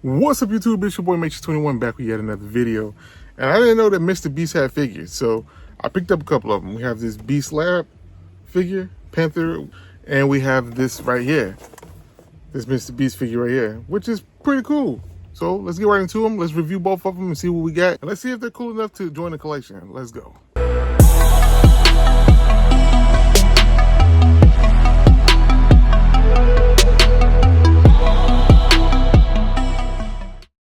What's up, YouTube? It's your boy M8trix21 back with yet another video. And I didn't know that Mr. Beast had figures, so I picked up a couple of them. We have this Beast Lab figure, Panther, and we have this right here, this Mr. Beast figure right here, which is pretty cool. So let's get right into them. Let's review both of them and see what we got. And let's see if they're cool enough to join the collection. Let's go.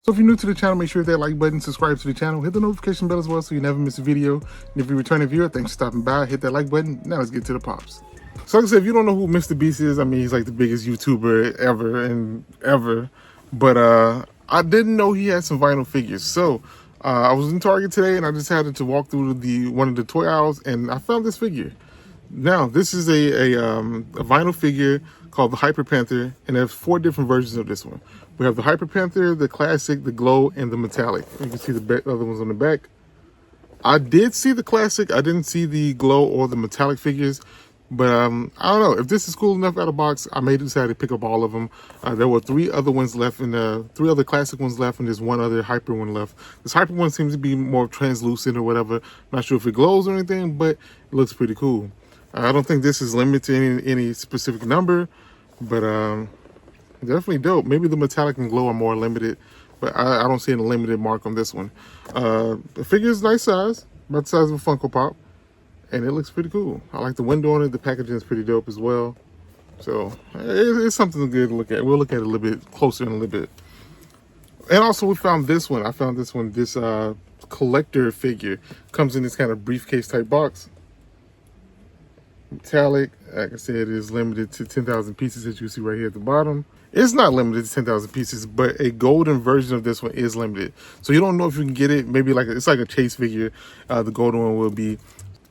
So if you're new to the channel, make sure to hit that like button, subscribe to the channel, hit the notification bell as well so you never miss a video. And if you're a returning viewer, thanks for stopping by. Hit that like button. Now let's get to the pops. So like I said, if you don't know who Mr. Beast is, I mean, he's like the biggest YouTuber ever. But I didn't know he had some vinyl figures. So I was in Target today and I decided to walk through one of the toy aisles and I found this figure. Now, this is a vinyl figure called the Hyper Panther, and there's 4 different versions of this one. We have the Hyper Panther, the Classic, the Glow, and the Metallic. You can see the other ones on the back. I did see the Classic. I didn't see the Glow or the Metallic figures, but I don't know. If this is cool enough out of box, I may decide to pick up all of them. There were 3 other ones left, and 3 other Classic ones left, and there's 1 other Hyper one left. This Hyper one seems to be more translucent or whatever. I'm not sure if it glows or anything, but it looks pretty cool. I don't think this is limited to any specific number, but definitely dope. Maybe the Metallic and Glow are more limited, but I don't see any limited mark on this one. The figure is nice size, about the size of a Funko Pop, and it looks pretty cool. I like the window on it. The packaging is pretty dope as well. So it's something good to look at. We'll look at it a little bit closer in a little bit. And also we found this one. I found this one, this collector figure. Comes in this kind of briefcase type box. Metallic, like I said, is limited to 10,000 pieces that you see right here at the bottom. It's not limited to 10,000 pieces, but a golden version of this one is limited. So you don't know if you can get it. Maybe it's like a chase figure. The golden one will be.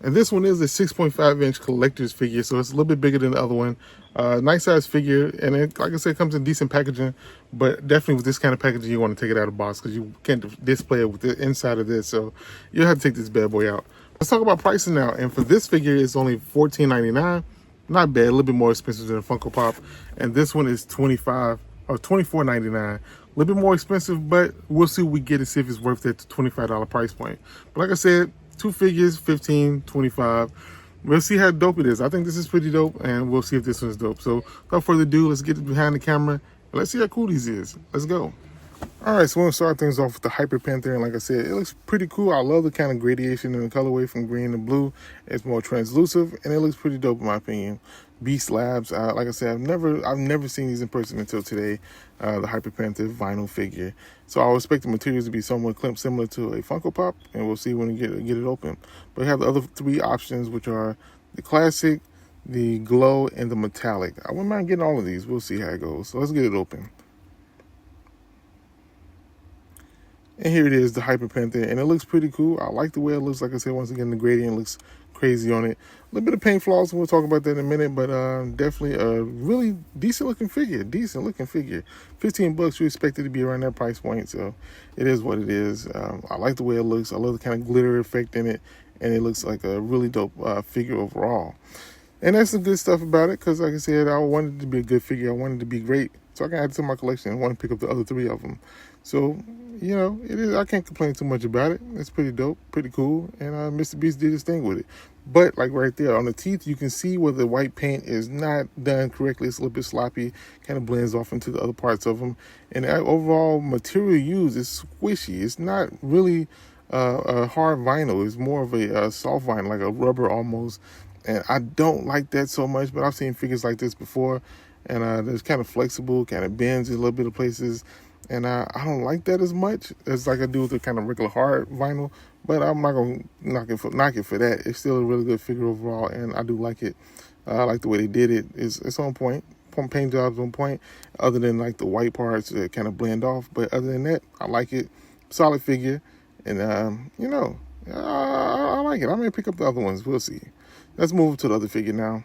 And this one is a 6.5-inch collector's figure, so it's a little bit bigger than the other one. Nice size figure, and it, like I said, comes in decent packaging. But definitely with this kind of packaging, you want to take it out of the box because you can't display it with the inside of this. So you'll have to take this bad boy out. Let's talk about pricing now. And for this figure, it's only $14.99. Not bad, a little bit more expensive than a Funko Pop. And this one is $24.99. A little bit more expensive, but we'll see what we get and see if it's worth that $25 price point. But like I said, 2 figures, $15, $25. We'll see how dope it is. I think this is pretty dope, and we'll see if this one's dope. So without further ado, let's get behind the camera and let's see how cool these is. Let's go. All right, so we're gonna start things off with the Hyper Panther, and like I said, it looks pretty cool. I love the kind of gradation in the colorway from green to blue. It's more translucent, and it looks pretty dope in my opinion. Beast Labs, like I said, I've never seen these in person until today. The Hyper Panther vinyl figure. So I would expect the materials to be somewhat similar to a Funko Pop, and we'll see when we get it open. But we have the other 3 options, which are the Classic, the Glow, and the Metallic. I wouldn't mind getting all of these. We'll see how it goes. So let's get it open. And here it is, the Hyper Panther, and it looks pretty cool. I like the way it looks. Like I said, once again, the gradient looks crazy on it. A little bit of paint flaws, and we'll talk about that in a minute, but definitely a really decent looking figure. 15 bucks, you expect it to be around that price point, so it is what it is. I like the way it looks. I love the kind of glitter effect in it, and it looks like a really dope figure overall. And that's some good stuff about it, because like I said, I wanted it to be a good figure. I wanted it to be great, so I can add it to my collection. I want to pick up the other 3 of them. So, you know, it is. I can't complain too much about it. It's pretty dope, pretty cool, and Mr. Beast did his thing with it. But like right there on the teeth, you can see where the white paint is not done correctly. It's a little bit sloppy, kind of blends off into the other parts of them. And the overall material used is squishy. It's not really a hard vinyl. It's more of a soft vinyl, like a rubber almost. And I don't like that so much, but I've seen figures like this before, and it's kind of flexible, kind of bends in a little bit of places. And I don't like that as much as like I do with the kind of regular hard vinyl, but I'm not gonna knock it for that. It's still a really good figure overall, and I do like it. I like the way they did it. It's on point. Paint job's on point. Other than like the white parts that kind of blend off, but other than that, I like it. Solid figure, and you know, I like it. I may pick up the other ones. We'll see. Let's move to the other figure now.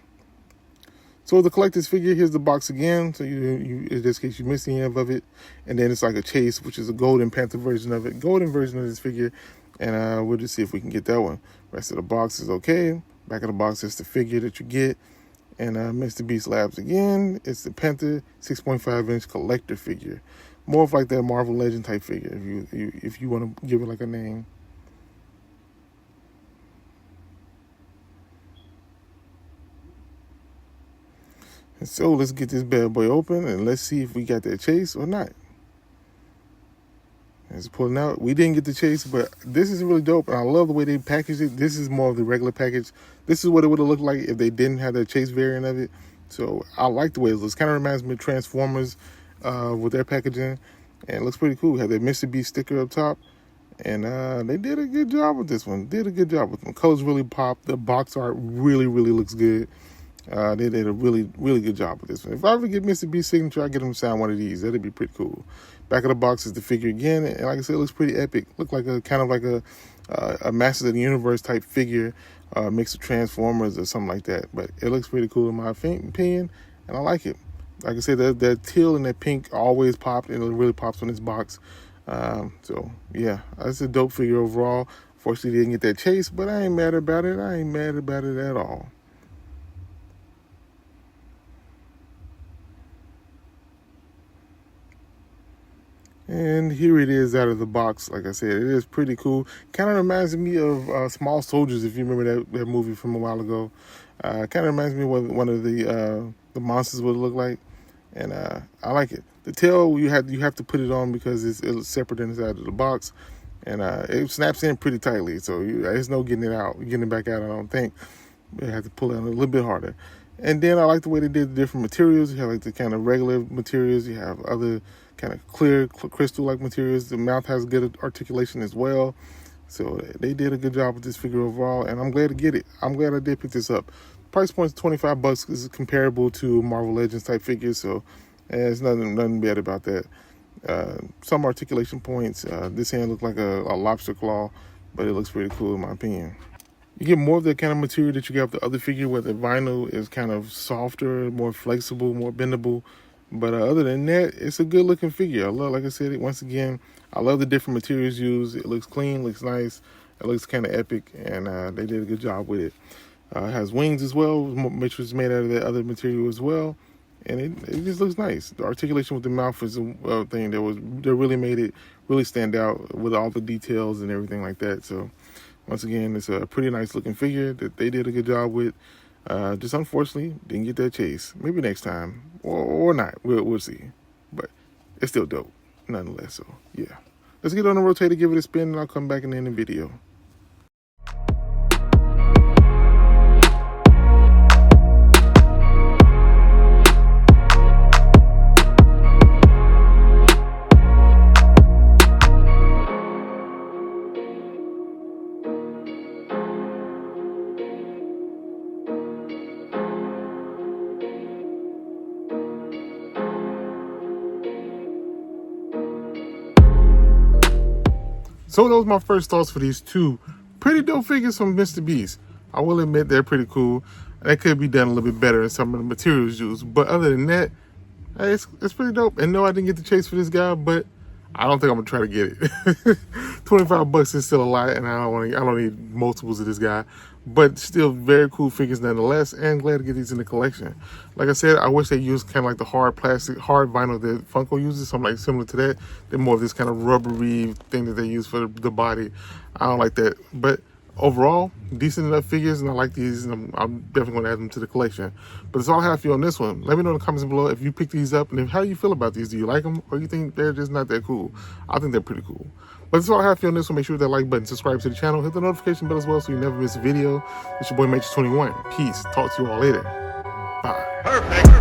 So the collector's figure, here's the box again. So you in this case, you missed the end of it. And then it's like a chase, which is a golden Panther version of it. Golden version of this figure. And we'll just see if we can get that one. Rest of the box is okay. Back of the box is the figure that you get. And Mr. Beast Labs again. It's the Panther 6.5-inch collector figure. more of like that Marvel Legend type figure, if you want to give it like a name. And so let's get this bad boy open and let's see if we got that chase or not. It's pulling out. We didn't get the chase, but this is really dope. And I love the way they packaged it. This is more of the regular package. This is what it would have looked like if they didn't have the chase variant of it. So I like the way it looks. Kind of reminds me of Transformers with their packaging. And it looks pretty cool. Had that Mr. B sticker up top. And they did a good job with this one. Did a good job with them. Colors really pop. The box art really, really looks good. They did a really, really good job with this one. If I ever get Mr. B's signature, I'll get him to sign one of these. That'd be pretty cool. Back of the box is the figure again, and like I said, it looks pretty epic. Look like a kind of like a Masters of the Universe type figure, mix of Transformers or something like that. But it looks pretty cool in my opinion, and I like it. Like I said, that teal and that pink always popped, and it really pops on this box. So yeah, it's a dope figure overall. Fortunately, didn't get that chase, but I ain't mad about it. I ain't mad about it at all. And here it is out of the box. Like I said, it is pretty cool. Kind of reminds me of Small Soldiers, if you remember that movie from a while ago. Kind of reminds me of what one of the monsters would look like. And I like it. The tail, you have to put it on because it's separate inside of the box. And it snaps in pretty tightly. So there's no getting it back out, I don't think. You have to pull it in a little bit harder. And then I like the way they did the different materials. You have like the kind of regular materials. You have other kind of clear crystal-like materials. The mouth has good articulation as well. So they did a good job with this figure overall, and I'm glad to get it. I'm glad I did pick this up. Price point is $25. This is comparable to Marvel Legends type figures, so there's nothing bad about that. Some articulation points. This hand looked like a lobster claw, but it looks pretty cool in my opinion. You get more of that kind of material that you got with the other figure, where the vinyl is kind of softer, more flexible, more bendable. But other than that, it's a good looking figure. I love, like I said, once again, I love the different materials used. It looks clean, looks nice, it looks kind of epic, and they did a good job with it. It has wings as well, which was made out of that other material as well, and it just looks nice. The articulation with the mouth is a thing that really made it really stand out with all the details and everything like that. So once again, it's a pretty nice looking figure that they did a good job with. Just unfortunately didn't get that chase. Maybe next time or not. We'll see. But it's still dope nonetheless. So yeah, let's get on the rotator, give it a spin, and I'll come back and end the video. So those are my first thoughts for these two pretty dope figures from Mr. Beast. I will admit they're pretty cool. That could be done a little bit better in some of the materials used. But other than that, hey, it's pretty dope. And no, I didn't get the chase for this guy, but I don't think I'm gonna try to get it. $25 is still a lot, and I don't need multiples of this guy. But still very cool figures nonetheless, and glad to get these in the collection. Like I said, I wish they used kind of like the hard vinyl that Funko uses, something like similar to that. They're more of this kind of rubbery thing that they use for the body. I don't like that. But overall, decent enough figures, and I like these, and I'm definitely going to add them to the collection. But that's all I have for you on this one. Let me know in the comments below if you picked these up, and how you feel about these. Do you like them, or you think they're just not that cool? I think they're pretty cool. But that's all I have for you on this one. Make sure to hit that like button, subscribe to the channel, hit the notification bell as well so you never miss a video. It's your boy M8trix21. Peace. Talk to you all later. Bye. Perfect.